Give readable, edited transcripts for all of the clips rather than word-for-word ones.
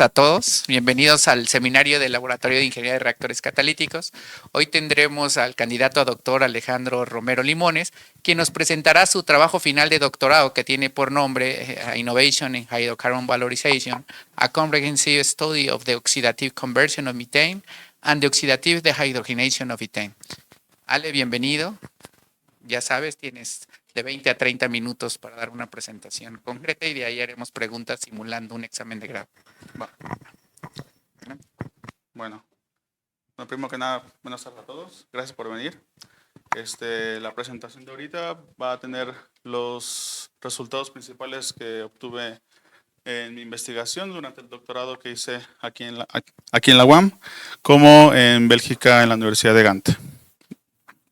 A todos, bienvenidos al seminario del Laboratorio de Ingeniería de Reactores Catalíticos. Hoy tendremos al candidato a doctor Alejandro Romero Limones, quien nos presentará su trabajo final de doctorado que tiene por nombre Innovation in Hydrocarbon Valorization, a Comprehensive Study of the Oxidative Conversion of Methane and the Oxidative Dehydrogenation of Methane. Ale, bienvenido. Ya sabes, tienes de 20 a 30 minutos para dar una presentación concreta y de ahí haremos preguntas simulando un examen de grado. Bueno, primero que nada, buenas tardes a todos. Gracias por venir. La presentación de ahorita va a tener los resultados principales que obtuve en mi investigación durante el doctorado que hice aquí en la UAM, como en Bélgica en la Universidad de Gante.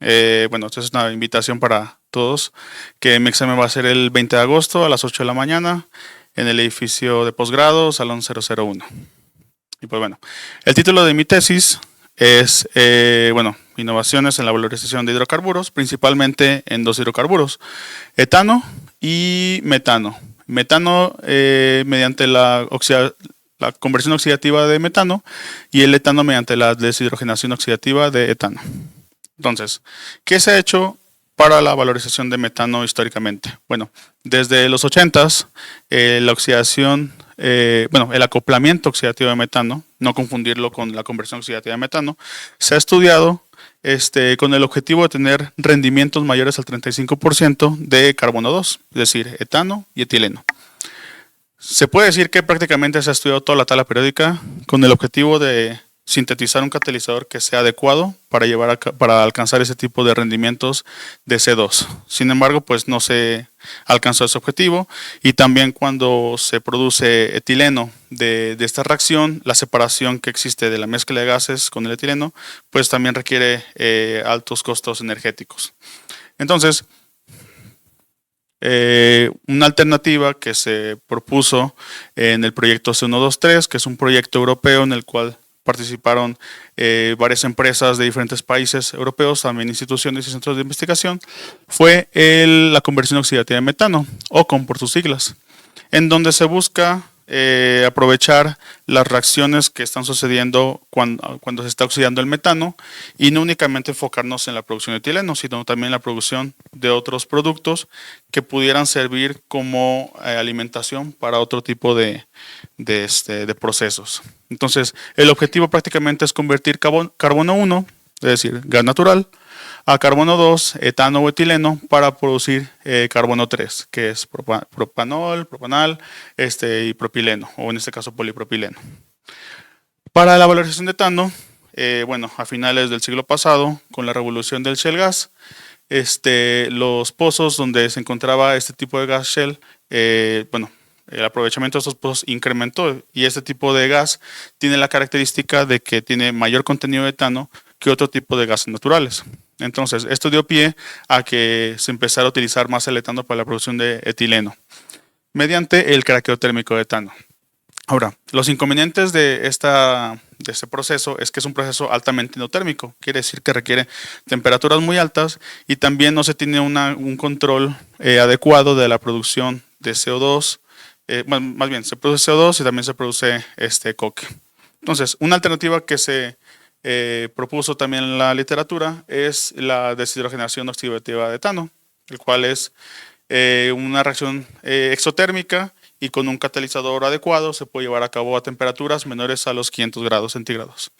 Esta es una invitación para todos, que mi examen va a ser el 20 de agosto a las 8 de la mañana en el edificio de posgrado, Salón 001. Y pues bueno, el título de mi tesis es, innovaciones en la valorización de hidrocarburos, principalmente en dos hidrocarburos, etano y metano. Metano mediante la conversión oxidativa de metano y el etano mediante la deshidrogenación oxidativa de etano. Entonces, ¿qué se ha hecho para la valorización de metano históricamente? Bueno, desde los 80s, la oxidación, el acoplamiento oxidativo de metano, no confundirlo con la conversión oxidativa de metano, se ha estudiado con el objetivo de tener rendimientos mayores al 35% de carbono 2, es decir, etano y etileno. Se puede decir que prácticamente se ha estudiado toda la tabla periódica con el objetivo de sintetizar un catalizador que sea adecuado para alcanzar ese tipo de rendimientos de C2. Sin embargo, pues no se alcanzó ese objetivo, y también cuando se produce etileno de esta reacción, la separación que existe de la mezcla de gases con el etileno, pues también requiere altos costos energéticos. Entonces, una alternativa que se propuso en el proyecto C123, que es un proyecto europeo en el cual participaron varias empresas de diferentes países europeos, también instituciones y centros de investigación, fue la conversión oxidativa de metano, OCOM por sus siglas, en donde se busca aprovechar las reacciones que están sucediendo cuando se está oxidando el metano, y no únicamente enfocarnos en la producción de etileno, sino también en la producción de otros productos que pudieran servir como alimentación para otro tipo de procesos. Entonces, el objetivo prácticamente es convertir carbono 1, es decir, gas natural, a carbono 2, etano o etileno, para producir carbono 3, que es propanol, propanal y propileno, o en este caso polipropileno. Para la valorización de etano, a finales del siglo pasado, con la revolución del shale gas, los pozos donde se encontraba este tipo de gas shale, el aprovechamiento de estos pozos incrementó, y este tipo de gas tiene la característica de que tiene mayor contenido de etano que otro tipo de gases naturales. Entonces, esto dio pie a que se empezara a utilizar más el etano para la producción de etileno, mediante el craqueo térmico de etano. Ahora, los inconvenientes de este proceso es que es un proceso altamente endotérmico, quiere decir que requiere temperaturas muy altas, y también no se tiene un control adecuado de la producción de CO2, más bien se produce CO2 y también se produce coque. Entonces, una alternativa que se propuso también en la literatura es la deshidrogenación oxidativa de etano, el cual es una reacción exotérmica, y con un catalizador adecuado se puede llevar a cabo a temperaturas menores a los 500 grados centígrados.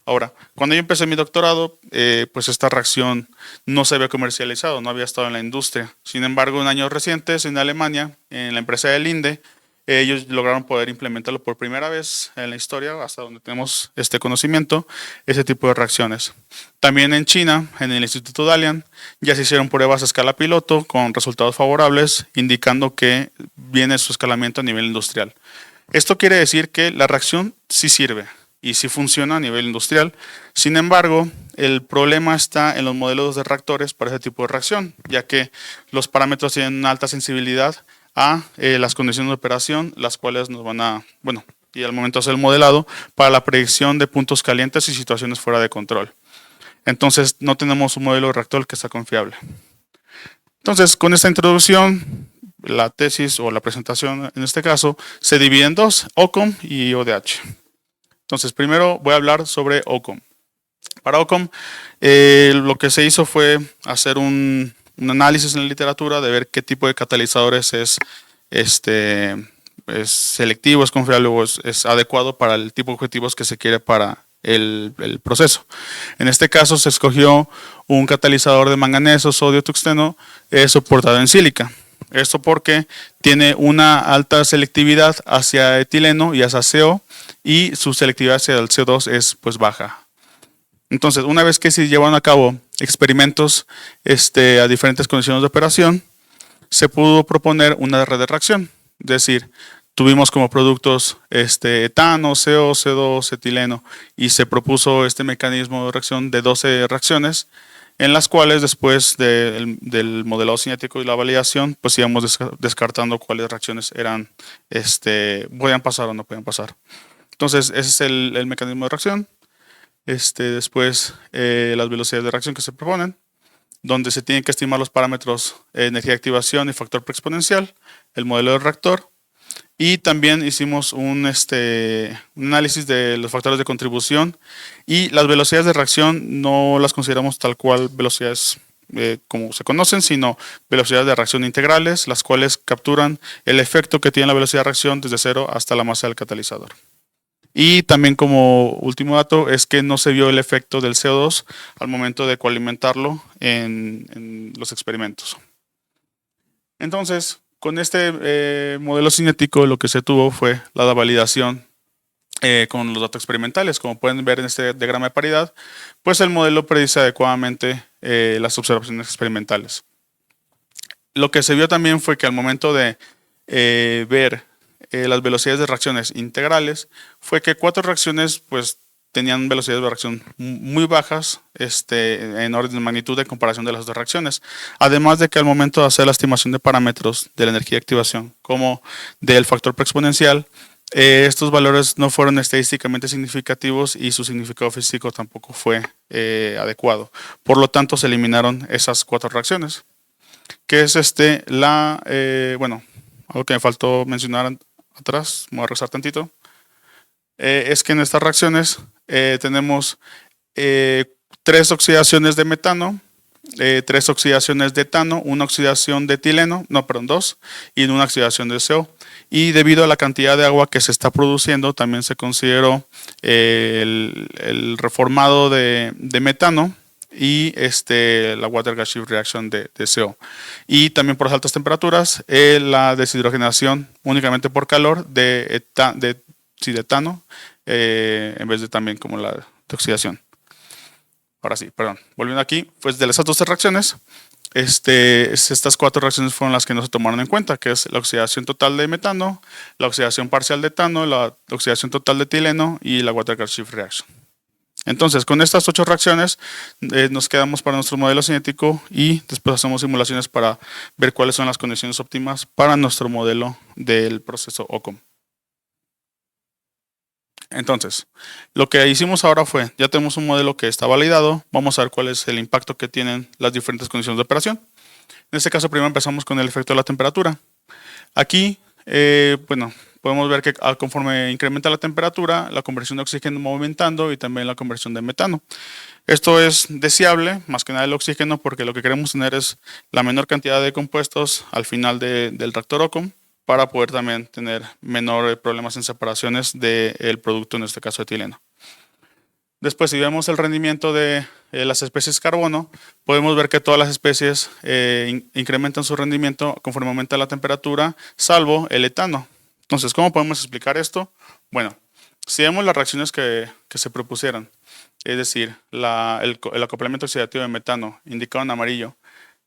Ahora, cuando yo empecé mi doctorado, pues esta reacción no se había comercializado, no había estado en la industria. Sin embargo, en años recientes en Alemania, en la empresa de Linde, ellos lograron poder implementarlo por primera vez en la historia, hasta donde tenemos este conocimiento, ese tipo de reacciones. También en China, en el Instituto Dalian, ya se hicieron pruebas a escala piloto con resultados favorables, indicando que viene su escalamiento a nivel industrial. Esto quiere decir que la reacción sí sirve y sí funciona a nivel industrial. Sin embargo, el problema está en los modelos de reactores para ese tipo de reacción, ya que los parámetros tienen una alta sensibilidad a las condiciones de operación, las cuales nos van a, y al momento de hacer el modelado, para la predicción de puntos calientes y situaciones fuera de control. Entonces, no tenemos un modelo de reactor que sea confiable. Entonces, con esta introducción, la tesis o la presentación en este caso se divide en dos, OCOM y ODH. Entonces, primero voy a hablar sobre OCOM. Para OCOM, lo que se hizo fue hacer un análisis en la literatura de ver qué tipo de catalizadores es selectivo, es confiable o es adecuado para el tipo de objetivos que se quiere para el proceso. En este caso se escogió un catalizador de manganeso, sodio, tungsteno soportado en sílica. Esto porque tiene una alta selectividad hacia etileno y hacia CO y su selectividad hacia el CO2 es pues baja. Entonces, una vez que se llevan a cabo experimentos a diferentes condiciones de operación, se pudo proponer una red de reacción. Es decir, tuvimos como productos etano, CO, CO2, etileno y se propuso este mecanismo de reacción de 12 reacciones en las cuales después del modelado cinético y la validación pues íbamos descartando cuáles reacciones podían pasar o no podían pasar. Entonces ese es el mecanismo de reacción. Después las velocidades de reacción que se proponen, donde se tienen que estimar los parámetros energía de activación y factor preexponencial, el modelo del reactor, y también hicimos un análisis de los factores de contribución y las velocidades de reacción no las consideramos tal cual velocidades como se conocen, sino velocidades de reacción integrales, las cuales capturan el efecto que tiene la velocidad de reacción desde cero hasta la masa del catalizador. Y también como último dato es que no se vio el efecto del CO2 al momento de coalimentarlo en los experimentos. Entonces, con este modelo cinético lo que se tuvo fue la validación con los datos experimentales. Como pueden ver en este diagrama de paridad, pues el modelo predice adecuadamente las observaciones experimentales. Lo que se vio también fue que al momento de ver las velocidades de reacciones integrales, fue que 4 reacciones pues tenían velocidades de reacción muy bajas en orden de magnitud en comparación de las otras reacciones. Además de que al momento de hacer la estimación de parámetros de la energía de activación como del factor preexponencial, estos valores no fueron estadísticamente significativos y su significado físico tampoco fue adecuado. Por lo tanto, se eliminaron esas 4 reacciones. Que es bueno, algo que me faltó mencionar atrás, me voy a regresar tantito, es que en estas reacciones tenemos 3 oxidaciones de metano, 3 oxidaciones de etano, una oxidación de etileno, no, perdón, 2, y una oxidación de CO. Y debido a la cantidad de agua que se está produciendo, también se consideró el reformado de metano y la Water Gas Shift Reaction de CO. Y también por las altas temperaturas, la deshidrogenación únicamente por calor de etano, en vez de también como la de oxidación. Ahora sí, perdón. Volviendo aquí, pues de esas 12 reacciones, estas 4 reacciones fueron las que no se tomaron en cuenta, que es la oxidación total de metano, la oxidación parcial de etano, la oxidación total de etileno y la Water Gas Shift Reaction. Entonces, con estas 8 reacciones nos quedamos para nuestro modelo cinético y después hacemos simulaciones para ver cuáles son las condiciones óptimas para nuestro modelo del proceso OCOM. Entonces, lo que hicimos ahora fue, ya tenemos un modelo que está validado, vamos a ver cuál es el impacto que tienen las diferentes condiciones de operación. En este caso, primero empezamos con el efecto de la temperatura. Aquí, bueno, podemos ver que conforme incrementa la temperatura, la conversión de oxígeno va aumentando y también la conversión de metano. Esto es deseable, más que nada el oxígeno, porque lo que queremos tener es la menor cantidad de compuestos al final del reactor OCOM para poder también tener menores problemas en separaciones del producto, en este caso etileno. Después, si vemos el rendimiento de las especies carbono, podemos ver que todas las especies incrementan su rendimiento conforme aumenta la temperatura, salvo el etano. Entonces, ¿cómo podemos explicar esto? Bueno, si vemos las reacciones que se propusieron, es decir, el acoplamiento oxidativo de metano indicado en amarillo,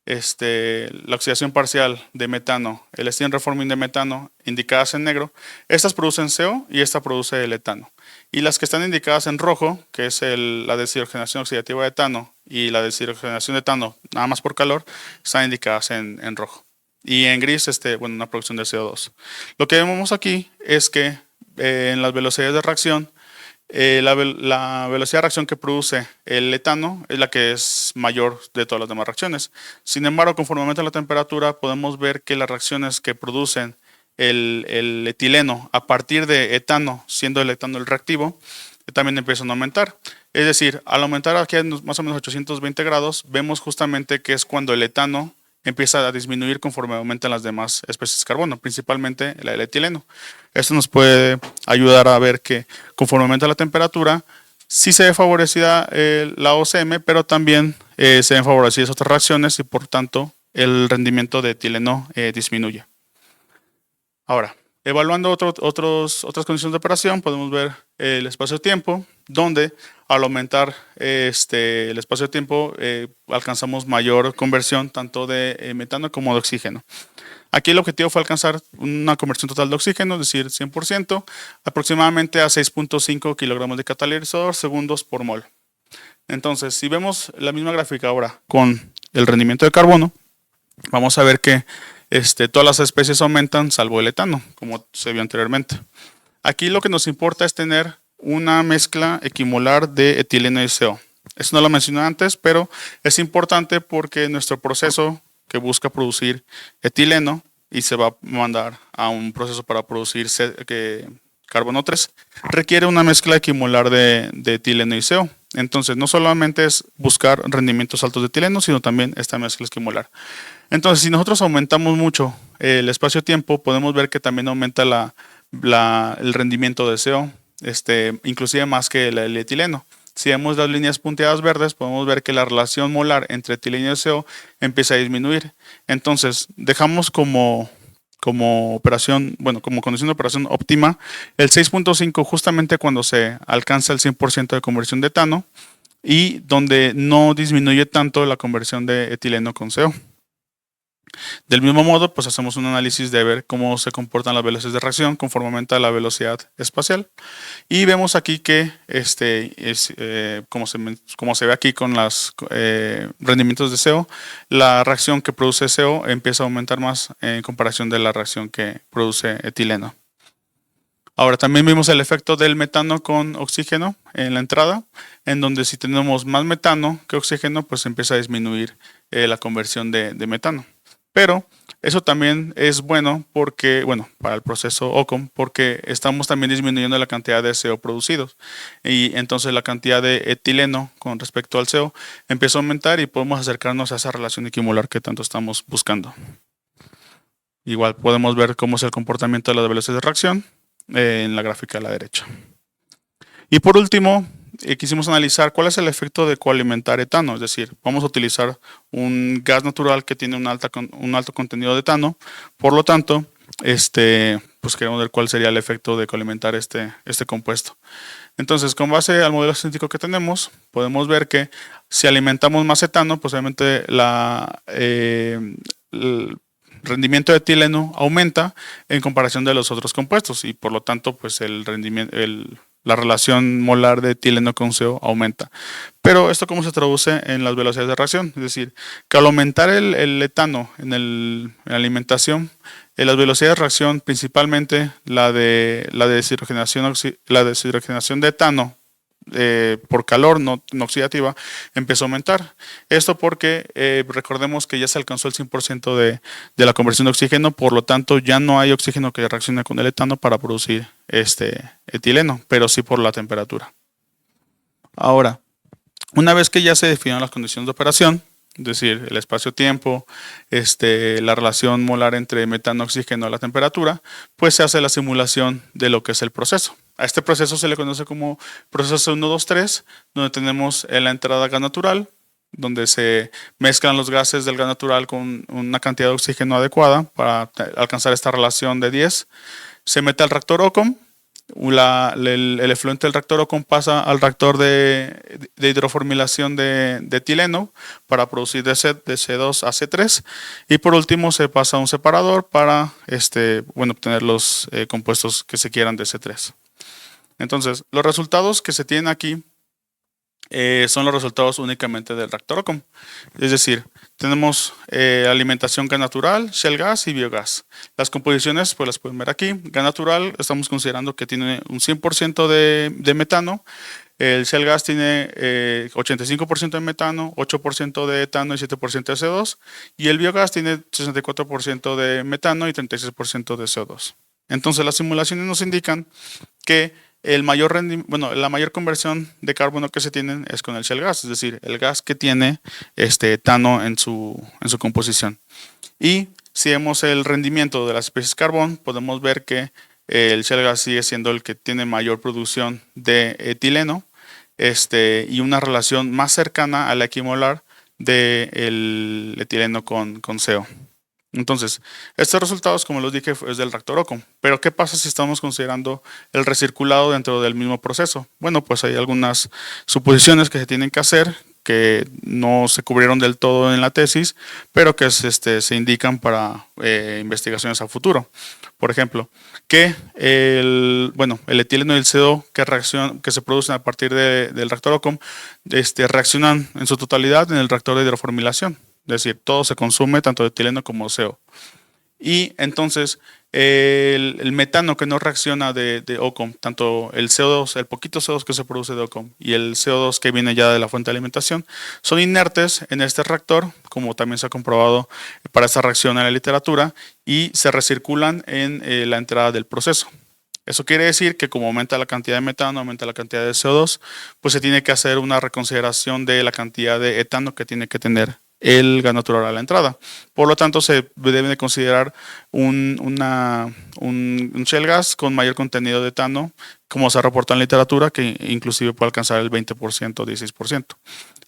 la oxidación parcial de metano, el steam reforming de metano indicadas en negro, estas producen CO y esta produce el etano. Y las que están indicadas en rojo, que es la deshidrogenación oxidativa de etano y la deshidrogenación de etano nada más por calor, están indicadas en rojo. Y en gris, bueno, una producción de CO2. Lo que vemos aquí es que en las velocidades de reacción, la velocidad de reacción que produce el etano es la que es mayor de todas las demás reacciones. Sin embargo, conforme aumenta la temperatura, podemos ver que las reacciones que producen el etileno a partir de etano, siendo el etano el reactivo, también empiezan a aumentar. Es decir, al aumentar aquí a más o menos 820 grados, vemos justamente que es cuando el etano empieza a disminuir conforme aumentan las demás especies de carbono, principalmente el etileno. Esto nos puede ayudar a ver que conforme aumenta la temperatura, sí se ve favorecida la OCM, pero también se ven favorecidas otras reacciones y por tanto el rendimiento de etileno disminuye. Ahora, evaluando otras condiciones de operación, podemos ver el espacio-tiempo, donde al aumentar el espacio-tiempo alcanzamos mayor conversión tanto de metano como de oxígeno. Aquí el objetivo fue alcanzar una conversión total de oxígeno, es decir, 100%, aproximadamente a 6.5 kilogramos de catalizador segundos por mol. Entonces, si vemos la misma gráfica ahora con el rendimiento de carbono, vamos a ver que todas las especies aumentan salvo el etano, como se vio anteriormente. Aquí lo que nos importa es tener una mezcla equimolar de etileno y CO. Eso no lo mencioné antes, pero es importante porque nuestro proceso que busca producir etileno y se va a mandar a un proceso para producir carbono 3, requiere una mezcla equimolar de etileno y CO. Entonces, no solamente es buscar rendimientos altos de etileno, sino también esta mezcla esquimolar. Entonces, si nosotros aumentamos mucho el espacio-tiempo, podemos ver que también aumenta el rendimiento de CO, inclusive más que el etileno. Si vemos las líneas punteadas verdes, podemos ver que la relación molar entre etileno y CO empieza a disminuir. Entonces, dejamos como operación, bueno, como condición de operación óptima, el 6.5 justamente cuando se alcanza el 100% de conversión de etano y donde no disminuye tanto la conversión de etileno con CO. Del mismo modo, pues hacemos un análisis de ver cómo se comportan las velocidades de reacción conforme aumenta la velocidad espacial. Y vemos aquí que, como se ve aquí con los rendimientos de CO, la reacción que produce CO empieza a aumentar más en comparación de la reacción que produce etileno. Ahora también vimos el efecto del metano con oxígeno en la entrada, en donde si tenemos más metano que oxígeno, pues empieza a disminuir la conversión de metano. Pero eso también es bueno para el proceso OCOM, porque estamos también disminuyendo la cantidad de CO producidos. Y entonces la cantidad de etileno con respecto al CO empieza a aumentar y podemos acercarnos a esa relación equimolar que tanto estamos buscando. Igual podemos ver cómo es el comportamiento de las velocidades de reacción en la gráfica a la derecha. Y por último, quisimos analizar cuál es el efecto de coalimentar etano, es decir, vamos a utilizar un gas natural que tiene un alto contenido de etano, por lo tanto, pues queremos ver cuál sería el efecto de coalimentar este compuesto. Entonces, con base al modelo científico que tenemos, podemos ver que si alimentamos más etano, pues obviamente el rendimiento de etileno aumenta en comparación de los otros compuestos y por lo tanto, pues la relación molar de etileno con CO aumenta. Pero esto cómo se traduce en las velocidades de reacción, es decir, que al aumentar el etano en la alimentación, las velocidades de reacción, principalmente la de deshidrogenación de etano por calor no oxidativa, empezó a aumentar. Esto porque recordemos que ya se alcanzó el 100% de la conversión de oxígeno, por lo tanto ya no hay oxígeno que reaccione con el etano para producir etileno, pero sí por la temperatura. Ahora, una vez que ya se definieron las condiciones de operación, es decir, el espacio-tiempo, la relación molar entre metano y oxígeno a la temperatura, pues se hace la simulación de lo que es el proceso. A este proceso se le conoce como proceso 1, 2, 3, donde tenemos en la entrada gas natural, donde se mezclan los gases del gas natural con una cantidad de oxígeno adecuada para alcanzar esta relación de 10. Se mete al reactor OCOM, el efluente del reactor OCOM pasa al reactor de hidroformilación de etileno para producir de C2 a C3 y por último se pasa a un separador para obtener los compuestos que se quieran de C3. Entonces, los resultados que se tienen aquí son los resultados únicamente del reactor OCOM. Es decir, tenemos alimentación gas natural, shale gas y biogás. Las composiciones, pues las pueden ver aquí. Gas natural, estamos considerando que tiene un 100% de metano. El shale gas tiene 85% de metano, 8% de etano y 7% de CO2. Y el biogás tiene 64% de metano y 36% de CO2. Entonces, las simulaciones nos indican que la mayor conversión de carbono que se tienen es con el shale gas, es decir, el gas que tiene etano en su composición. Y si vemos el rendimiento de las especies carbón, podemos ver que el shale gas sigue siendo el que tiene mayor producción de etileno y una relación más cercana a la equimolar del etileno con CO. Entonces, estos resultados, como los dije, es del reactor OCOM. Pero, ¿qué pasa si estamos considerando el recirculado dentro del mismo proceso? Bueno, pues hay algunas suposiciones que se tienen que hacer que no se cubrieron del todo en la tesis, pero que se indican para investigaciones a futuro. Por ejemplo, que el etileno y el CO que se producen a partir del reactor OCOM reaccionan en su totalidad en el reactor de hidroformilación. Es decir, todo se consume, tanto de etileno como CO. Y entonces, el metano que no reacciona de OCOM, tanto el CO2, el poquito CO2 que se produce de OCOM y el CO2 que viene ya de la fuente de alimentación, son inertes en este reactor, como también se ha comprobado para esta reacción en la literatura, y se recirculan en la entrada del proceso. Eso quiere decir que como aumenta la cantidad de metano, aumenta la cantidad de CO2, pues se tiene que hacer una reconsideración de la cantidad de etano que tiene que tener el gas natural a la entrada. Por lo tanto, se debe de considerar un shale gas con mayor contenido de etano, como se reporta en la literatura, que inclusive puede alcanzar el 20% o 16%.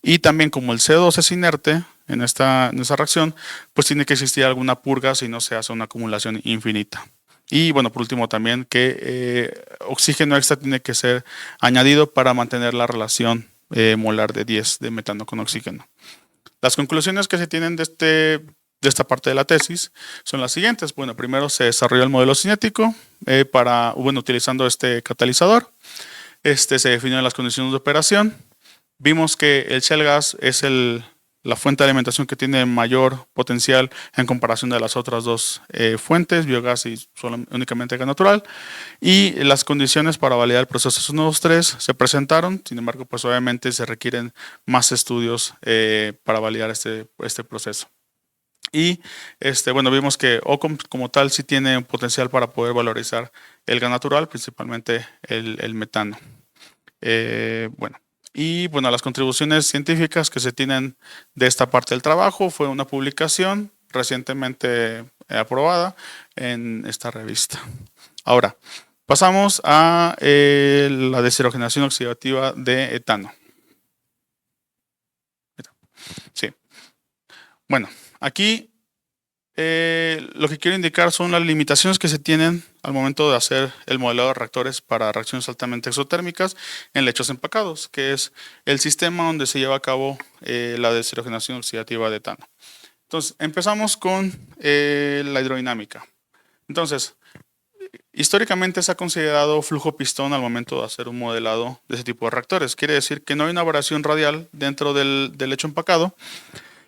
Y también como el CO2 es inerte en esta reacción, pues tiene que existir alguna purga si no se hace una acumulación infinita. Y bueno, por último también que oxígeno extra tiene que ser añadido para mantener la relación molar de 10 de metano con oxígeno. Las conclusiones que se tienen de esta parte de la tesis son las siguientes. Bueno, primero se desarrolló el modelo cinético utilizando este catalizador. Se definieron las condiciones de operación. Vimos que el shale gas es la fuente de alimentación que tiene mayor potencial en comparación de las otras dos fuentes, biogás y únicamente gas natural. Y las condiciones para validar el proceso 1, 2, 3 se presentaron. Sin embargo, pues obviamente se requieren más estudios para validar este proceso. Y vimos que OCOM como tal sí tiene un potencial para poder valorizar el gas natural, principalmente el metano. Las contribuciones científicas que se tienen de esta parte del trabajo fue una publicación recientemente aprobada en esta revista. Ahora, pasamos a la deshidrogenación oxidativa de etano. Sí. Bueno, aquí lo que quiero indicar son las limitaciones que se tienen al momento de hacer el modelado de reactores para reacciones altamente exotérmicas en lechos empacados, que es el sistema donde se lleva a cabo la deshidrogenación oxidativa de etano. Entonces, empezamos con la hidrodinámica. Entonces, históricamente se ha considerado flujo pistón al momento de hacer un modelado de ese tipo de reactores. Quiere decir que no hay una variación radial dentro del lecho empacado,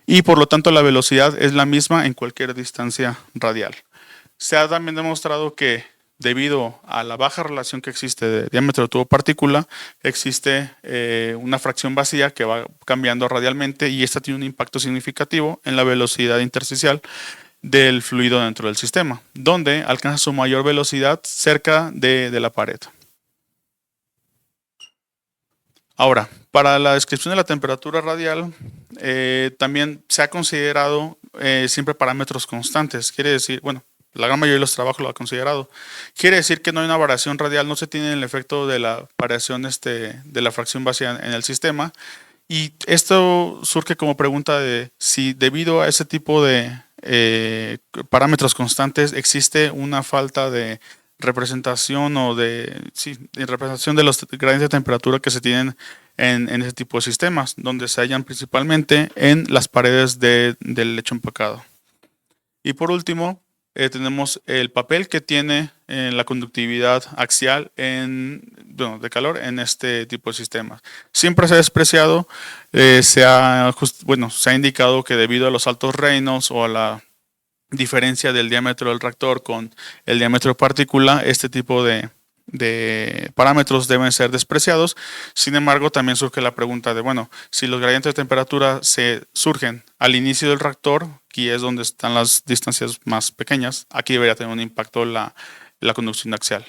y por lo tanto la velocidad es la misma en cualquier distancia radial. Se ha también demostrado que debido a la baja relación que existe de diámetro de tubo partícula, existe una fracción vacía que va cambiando radialmente y esta tiene un impacto significativo en la velocidad intersticial del fluido dentro del sistema, donde alcanza su mayor velocidad cerca de la pared. Ahora, para la descripción de la temperatura radial, también se ha considerado siempre parámetros constantes. Quiere decir, bueno, la gran mayoría de los trabajos lo ha considerado. Quiere decir que no hay una variación radial, no se tiene el efecto de la variación de la fracción vacía en el sistema. Y esto surge como pregunta de si debido a ese tipo de parámetros constantes existe una falta de representación representación de los gradientes de temperatura que se tienen en ese tipo de sistemas, donde se hallan principalmente en las paredes del lecho empacado. Y por último, tenemos el papel que tiene la conductividad axial de calor en este tipo de sistemas. Siempre se ha despreciado, se ha indicado que debido a los altos Reynolds o a la diferencia del diámetro del reactor con el diámetro de partícula, este tipo de parámetros deben ser despreciados. Sin embargo, también surge la pregunta de, bueno, si los gradientes de temperatura surgen al inicio del reactor, aquí es donde están las distancias más pequeñas, aquí debería tener un impacto la conducción axial.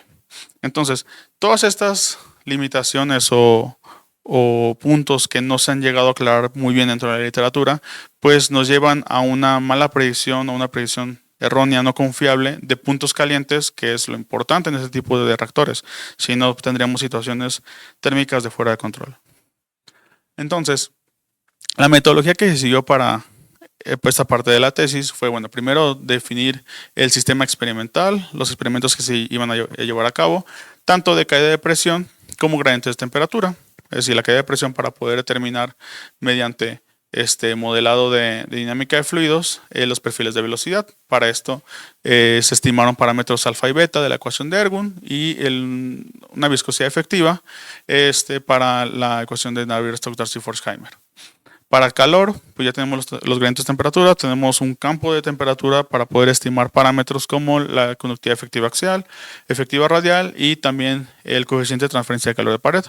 Entonces, todas estas limitaciones o puntos que no se han llegado a aclarar muy bien dentro de la literatura, pues nos llevan a una mala predicción o una predicción errónea, no confiable, de puntos calientes, que es lo importante en este tipo de reactores. Si no, tendríamos situaciones térmicas de fuera de control. Entonces, la metodología que se siguió para esta parte de la tesis fue, bueno, primero definir el sistema experimental, los experimentos que se iban a llevar a cabo, tanto de caída de presión como gradientes de temperatura. Es decir, la caída de presión para poder determinar mediante este modelado de dinámica de fluidos los perfiles de velocidad. Para esto se estimaron parámetros alfa y beta de la ecuación de Ergun y una viscosidad efectiva para la ecuación de Navier-Stokes-Darcy Forchheimer. Para el calor, pues ya tenemos los gradientes de temperatura, tenemos un campo de temperatura para poder estimar parámetros como la conductividad efectiva axial, efectiva radial y también el coeficiente de transferencia de calor de pared.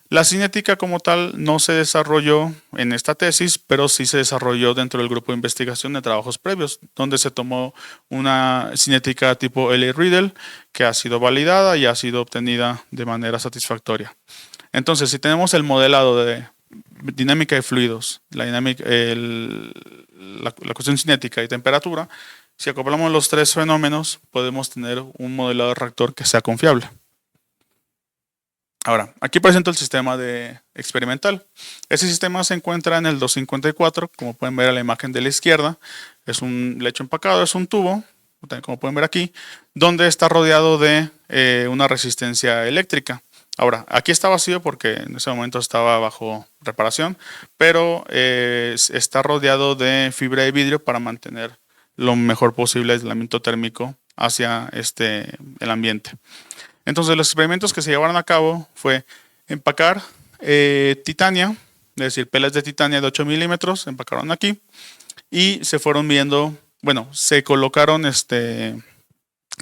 La cinética como tal no se desarrolló en esta tesis, pero sí se desarrolló dentro del grupo de investigación de trabajos previos, donde se tomó una cinética tipo Eley-Riddle que ha sido validada y ha sido obtenida de manera satisfactoria. Entonces, si tenemos el modelado de dinámica de fluidos, la cuestión cinética y temperatura, si acoplamos los tres fenómenos, podemos tener un modelado de reactor que sea confiable. Ahora, aquí presento el sistema experimental. Ese sistema se encuentra en el 254, como pueden ver en la imagen de la izquierda. Es un lecho empacado, es un tubo, como pueden ver aquí, donde está rodeado de una resistencia eléctrica. Ahora, aquí está vacío porque en ese momento estaba bajo reparación, pero está rodeado de fibra de vidrio para mantener lo mejor posible el aislamiento térmico hacia el ambiente. Entonces, los experimentos que se llevaron a cabo fue empacar titania, es decir, pellets de titania de 8 milímetros, empacaron aquí y se fueron viendo, bueno, se colocaron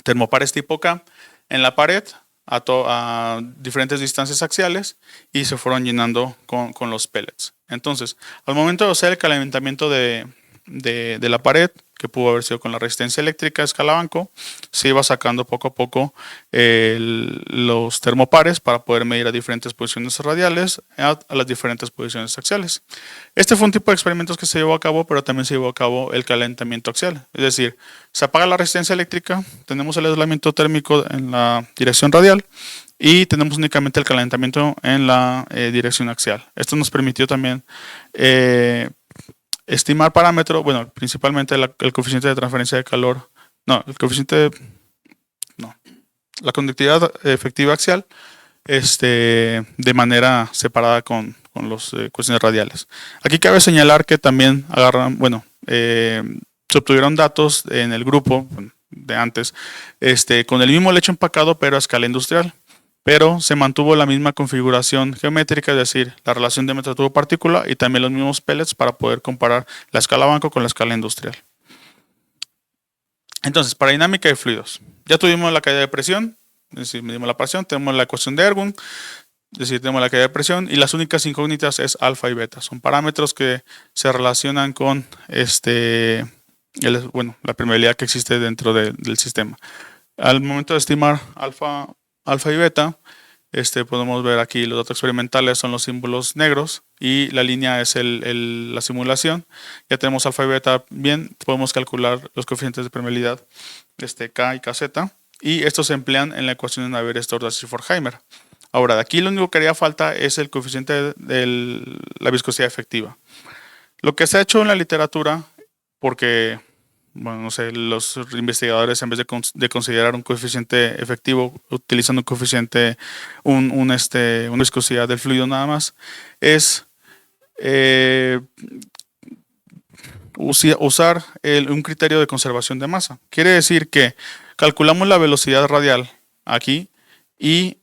termopares tipo K en la pared a diferentes distancias axiales y se fueron llenando con los pellets. Entonces, al momento de hacer el calentamiento de la pared, que pudo haber sido con la resistencia eléctrica de escalabanco, se iba sacando poco a poco los termopares para poder medir a diferentes posiciones radiales a las diferentes posiciones axiales. Este fue un tipo de experimentos que se llevó a cabo, pero también se llevó a cabo el calentamiento axial. Es decir, se apaga la resistencia eléctrica, tenemos el aislamiento térmico en la dirección radial y tenemos únicamente el calentamiento en la dirección axial. Esto nos permitió también estimar parámetros, bueno, principalmente el coeficiente de transferencia de calor, la conductividad efectiva axial, de manera separada con los cuestiones radiales. Aquí cabe señalar que también se obtuvieron datos en el grupo de antes, con el mismo lecho empacado, pero a escala industrial. Pero se mantuvo la misma configuración geométrica, es decir, la relación diámetro tubo partícula y también los mismos pellets para poder comparar la escala banco con la escala industrial. Entonces, para dinámica de fluidos, ya tuvimos la caída de presión, es decir, medimos la presión, tenemos la ecuación de Ergun, es decir, tenemos la caída de presión y las únicas incógnitas es alfa y beta. Son parámetros que se relacionan con la permeabilidad que existe dentro del sistema. Al momento de estimar alfa y beta, podemos ver aquí los datos experimentales son los símbolos negros y la línea es la simulación. Ya tenemos alfa y beta bien, podemos calcular los coeficientes de permeabilidad K y KZ y estos se emplean en la ecuación de Navier-Stokes-Darcy Forchheimer. Ahora, de aquí lo único que haría falta es el coeficiente de la viscosidad efectiva. Lo que se ha hecho en la literatura, porque bueno, no sé, los investigadores en vez de considerar un coeficiente efectivo, utilizando un coeficiente, una viscosidad del fluido nada más, es usar un criterio de conservación de masa. Quiere decir que calculamos la velocidad radial aquí y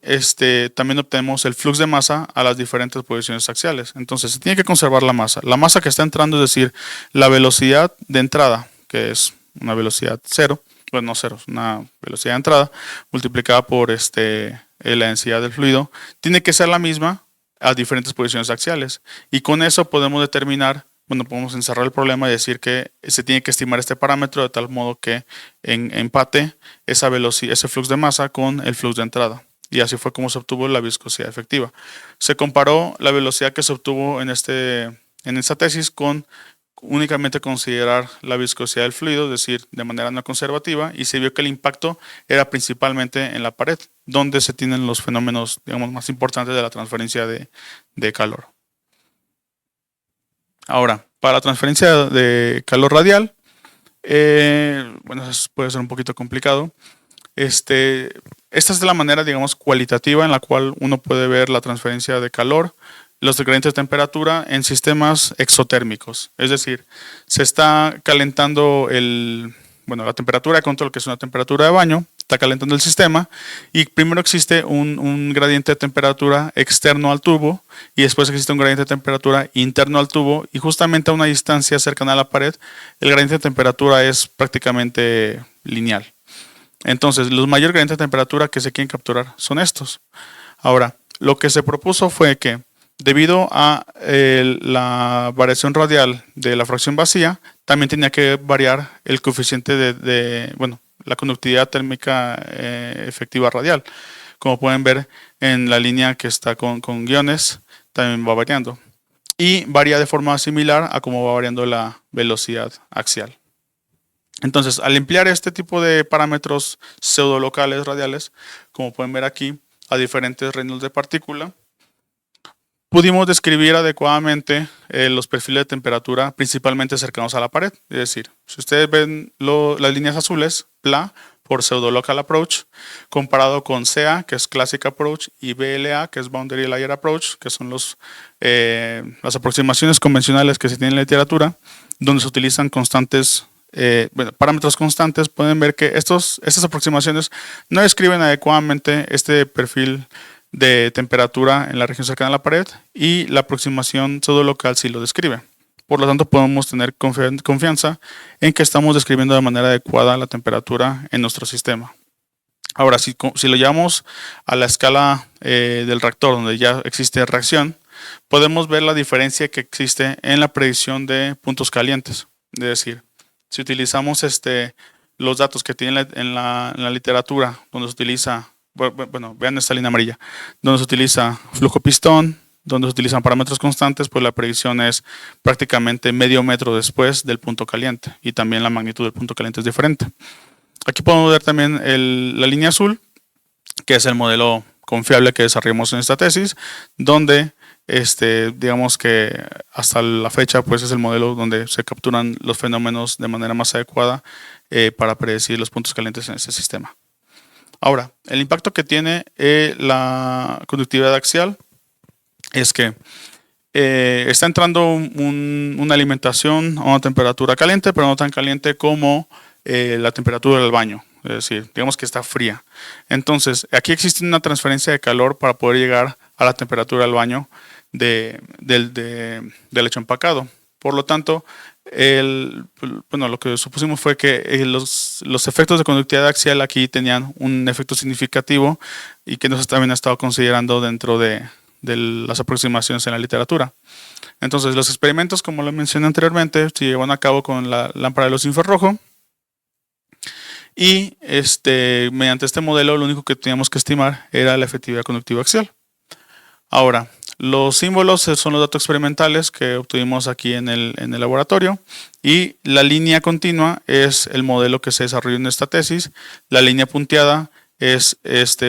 también obtenemos el flux de masa a las diferentes posiciones axiales. Entonces se tiene que conservar la masa. La masa que está entrando, es decir, la velocidad de entrada, que es una velocidad cero, bueno, no cero, es una velocidad de entrada, multiplicada por la densidad del fluido, tiene que ser la misma a diferentes posiciones axiales. Y con eso podemos determinar, bueno, podemos encerrar el problema y decir que se tiene que estimar este parámetro de tal modo que empate esa velocidad, ese flux de masa con el flux de entrada. Y así fue como se obtuvo la viscosidad efectiva. Se comparó la velocidad que se obtuvo en esta tesis con únicamente considerar la viscosidad del fluido, es decir, de manera no conservativa, y se vio que el impacto era principalmente en la pared, donde se tienen los fenómenos, digamos, más importantes de la transferencia de calor. Ahora, para la transferencia de calor radial, bueno, eso puede ser un poquito complicado. Esta es la manera, digamos, cualitativa en la cual uno puede ver la transferencia de calor, los gradientes de temperatura en sistemas exotérmicos. Es decir, se está calentando la temperatura de control, que es una temperatura de baño, está calentando el sistema y primero existe un gradiente de temperatura externo al tubo y después existe un gradiente de temperatura interno al tubo y justamente a una distancia cercana a la pared, el gradiente de temperatura es prácticamente lineal. Entonces, los mayores gradientes de temperatura que se quieren capturar son estos. Ahora, lo que se propuso fue que debido a la variación radial de la fracción vacía, también tenía que variar el coeficiente la conductividad térmica efectiva radial. Como pueden ver en la línea que está con guiones, también va variando. Y varía de forma similar a cómo va variando la velocidad axial. Entonces, al emplear este tipo de parámetros pseudolocales radiales, como pueden ver aquí, a diferentes reinos de partícula, pudimos describir adecuadamente los perfiles de temperatura principalmente cercanos a la pared. Es decir, si ustedes ven las líneas azules, PLA por Pseudolocal Approach, comparado con CA, que es Classic Approach, y BLA, que es Boundary Layer Approach, que son las aproximaciones convencionales que se tienen en la literatura, donde se utilizan parámetros constantes. Pueden ver que estas aproximaciones no describen adecuadamente este perfil de temperatura en la región cercana a la pared y la aproximación pseudolocal sí lo describe. Por lo tanto, podemos tener confianza en que estamos describiendo de manera adecuada la temperatura en nuestro sistema. Ahora, si lo llevamos a la escala del reactor, donde ya existe reacción, podemos ver la diferencia que existe en la predicción de puntos calientes. Es decir, si utilizamos los datos que tienen en la literatura, donde se utiliza, vean esta línea amarilla, donde se utiliza flujo pistón, donde se utilizan parámetros constantes, pues la predicción es prácticamente medio metro después del punto caliente y también la magnitud del punto caliente es diferente. Aquí podemos ver también la línea azul, que es el modelo confiable que desarrollamos en esta tesis, donde digamos que hasta la fecha pues es el modelo donde se capturan los fenómenos de manera más adecuada para predecir los puntos calientes en este sistema. Ahora, el impacto que tiene la conductividad axial es que está entrando una alimentación a una temperatura caliente, pero no tan caliente como la temperatura del baño. Es decir, digamos que está fría. Entonces, aquí existe una transferencia de calor para poder llegar a la temperatura del baño del hecho empacado. Por lo tanto, lo que supusimos fue que los efectos de conductividad axial aquí tenían un efecto significativo y que nosotros también hemos estado considerando dentro de las aproximaciones en la literatura. Entonces, los experimentos, como lo mencioné anteriormente, se llevan a cabo con la lámpara de luz infrarrojo. Y mediante este modelo lo único que teníamos que estimar era la efectividad conductiva axial. Ahora, los símbolos son los datos experimentales que obtuvimos aquí en el laboratorio y la línea continua es el modelo que se desarrolló en esta tesis. La línea punteada es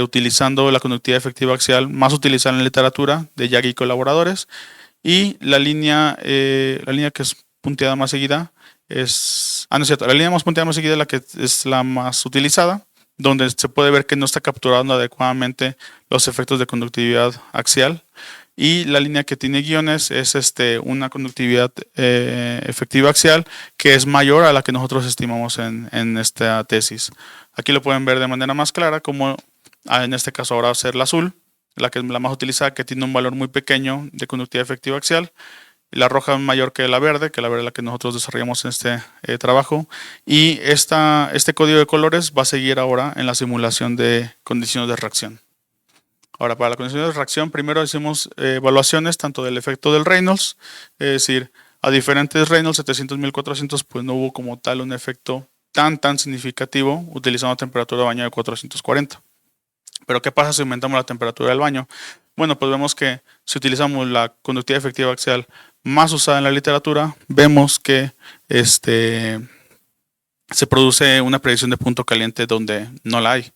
utilizando la conductividad efectiva axial más utilizada en la literatura de Yagi y colaboradores, y la línea que es punteada más seguida no es cierto, la línea más punteada más seguida es la que es la más utilizada, donde se puede ver que no está capturando adecuadamente los efectos de conductividad axial y la línea que tiene guiones es una conductividad efectiva axial que es mayor a la que nosotros estimamos en esta tesis. Aquí lo pueden ver de manera más clara, como en este caso ahora va a ser la azul, la que es la más utilizada, que tiene un valor muy pequeño de conductividad efectiva axial. La roja es mayor que la verde es la que nosotros desarrollamos en este trabajo. Y este código de colores va a seguir ahora en la simulación de condiciones de reacción. Ahora, para la condición de reacción, primero hicimos evaluaciones tanto del efecto del Reynolds, es decir, a diferentes Reynolds 700, 1400, pues no hubo como tal un efecto tan significativo utilizando temperatura de baño de 440. Pero ¿qué pasa si aumentamos la temperatura del baño? Bueno, pues vemos que si utilizamos la conductividad efectiva axial más usada en la literatura, vemos que se produce una predicción de punto caliente donde no la hay.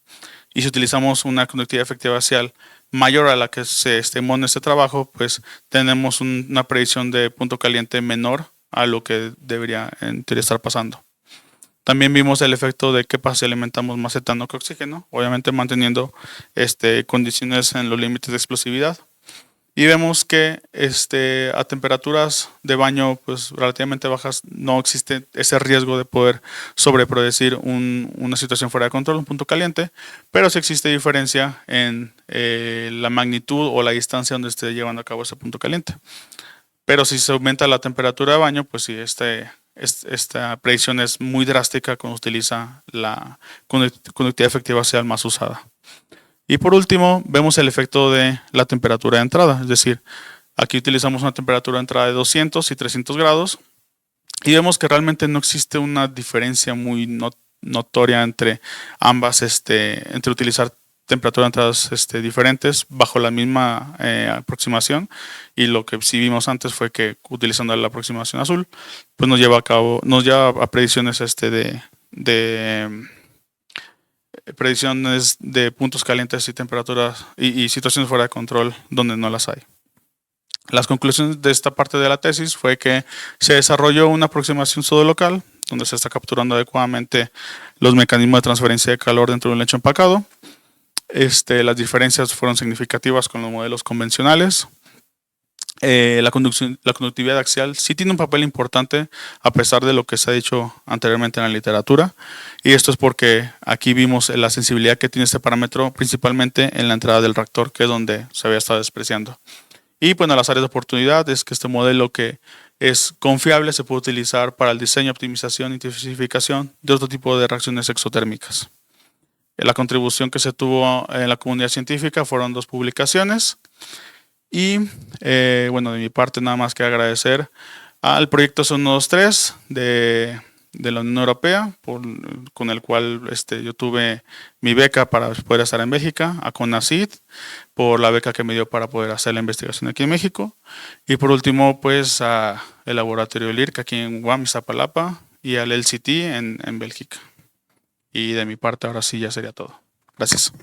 Y si utilizamos una conductividad efectiva axial mayor a la que se estimó en este trabajo, pues tenemos una predicción de punto caliente menor a lo que debería en teoría estar pasando. También vimos el efecto de qué pasa si alimentamos más etano que oxígeno, obviamente manteniendo condiciones en los límites de explosividad. Y vemos que a temperaturas de baño pues, relativamente bajas no existe ese riesgo de poder sobreproducir una situación fuera de control, un punto caliente, pero sí existe diferencia en la magnitud o la distancia donde esté llevando a cabo ese punto caliente. Pero si se aumenta la temperatura de baño, pues sí, esta predicción es muy drástica cuando utiliza la conductividad efectiva axial más usada. Y por último, vemos el efecto de la temperatura de entrada, es decir, aquí utilizamos una temperatura de entrada de 200 y 300 grados y vemos que realmente no existe una diferencia muy notoria entre ambas, entre utilizar temperatura de entradas diferentes bajo la misma aproximación, y lo que sí vimos antes fue que utilizando la aproximación azul, pues nos lleva a predicciones predicciones de puntos calientes y temperaturas y situaciones fuera de control donde no las hay. Las conclusiones de esta parte de la tesis fue que se desarrolló una aproximación pseudolocal donde se está capturando adecuadamente los mecanismos de transferencia de calor dentro de un lecho empacado. Las diferencias fueron significativas con los modelos convencionales. La conductividad axial sí tiene un papel importante a pesar de lo que se ha dicho anteriormente en la literatura, y esto es porque aquí vimos la sensibilidad que tiene este parámetro principalmente en la entrada del reactor, que es donde se había estado despreciando. Y bueno, las áreas de oportunidad es que este modelo, que es confiable, se puede utilizar para el diseño, optimización y intensificación de otro tipo de reacciones exotérmicas. La contribución que se tuvo en la comunidad científica fueron 2 publicaciones. Y bueno, de mi parte nada más que agradecer al proyecto SO123 de la Unión Europea, con el cual yo tuve mi beca para poder estar en Bélgica, a CONACYT por la beca que me dio para poder hacer la investigación aquí en México, y por último pues al laboratorio LIRC aquí en UAM Iztapalapa y al LCT en Bélgica. Y de mi parte ahora sí ya sería todo. Gracias.